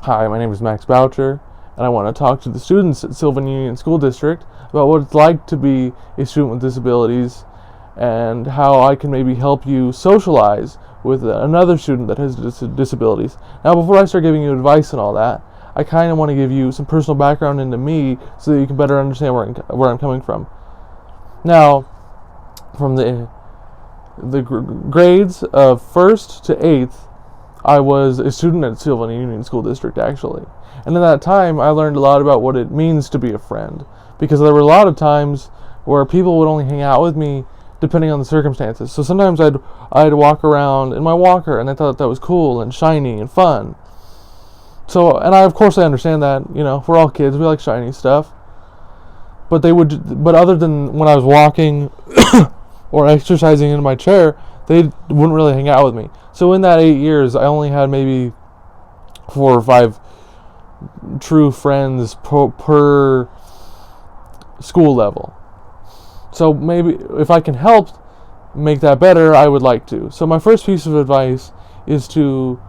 Hi, my name is Max Boucher, and I want to talk to the students at Sylvan Union School District about what it's like to be a student with disabilities and how I can maybe help you socialize with another student that has disabilities. Now, before I start giving you advice and all that, I kind of want to give you some personal background into me so that you can better understand where I'm coming from. Now, from the grades of 1st to 8th, I was a student at Sylvan Union School District, actually. And in that time, I learned a lot about what it means to be a friend. Because there were a lot of times where people would only hang out with me depending on the circumstances. So sometimes I'd walk around in my walker, and I thought that was cool and shiny and fun. So, and of course I understand that, we're all kids, we like shiny stuff. But other than when I was walking or exercising in my chair, they wouldn't really hang out with me. So in that 8 years, I only had maybe 4 or 5 true friends per school level. So maybe if I can help make that better, I would like to. So my first piece of advice is to,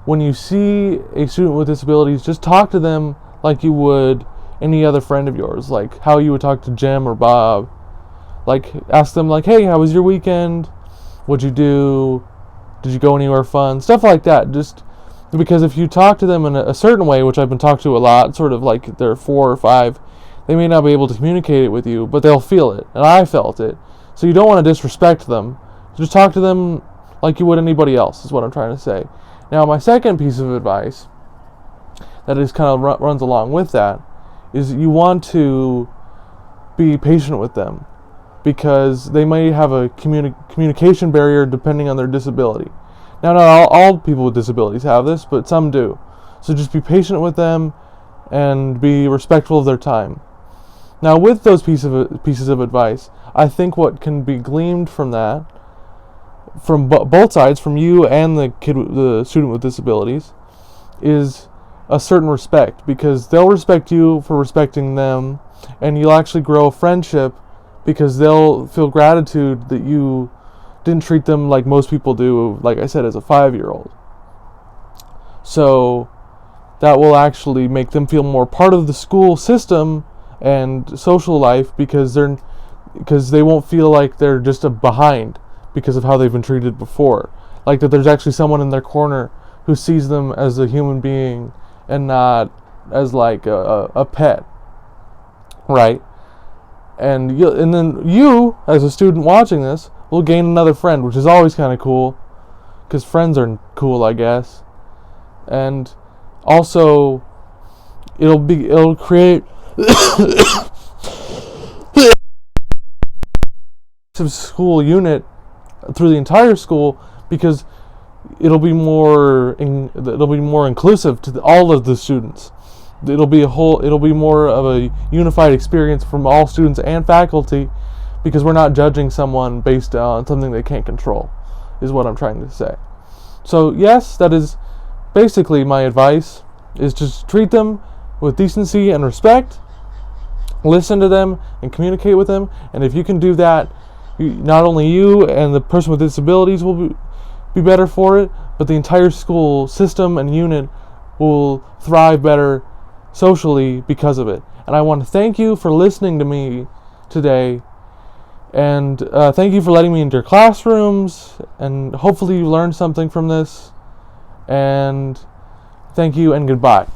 when you see a student with disabilities, just talk to them like you would any other friend of yours, like how you would talk to Jim or Bob. Like, ask them, like, hey, how was your weekend? What'd you do? Did you go anywhere fun? Stuff like that. Just because if you talk to them in a certain way, which I've been talked to a lot, sort of like they're 4 or 5, they may not be able to communicate it with you, but they'll feel it. And I felt it. So you don't want to disrespect them. Just talk to them like you would anybody else, is what I'm trying to say. Now, my second piece of advice that is kind of runs along with that is you want to be patient with them, because they may have a communication barrier depending on their disability. Now, not all people with disabilities have this, but some do. So just be patient with them and be respectful of their time. Now, with those pieces of advice, I think what can be gleaned from that, from both sides, from you and the student with disabilities, is a certain respect, because they'll respect you for respecting them, and you'll actually grow a friendship because they'll feel gratitude that you didn't treat them like most people do, like I said, as a 5-year-old. So that will actually make them feel more part of the school system and social life, because they won't feel like they're just behind because of how they've been treated before. Like that there's actually someone in their corner who sees them as a human being and not as like a pet, right? And then you, as a student watching this, will gain another friend, which is always kind of cool, because friends are cool, I guess. And also, it'll create a school unit through the entire school, because it'll be more inclusive to all of the students. It'll be more of a unified experience from all students and faculty, because we're not judging someone based on something they can't control, is what I'm trying to say. So yes, that is basically my advice, is just treat them with decency and respect, listen to them and communicate with them, and if you can do that, not only you and the person with disabilities will be better for it, but the entire school system and unit will thrive better socially because of it. And I want to thank you for listening to me today, and thank you for letting me into your classrooms, and hopefully you learned something from this, and thank you and goodbye.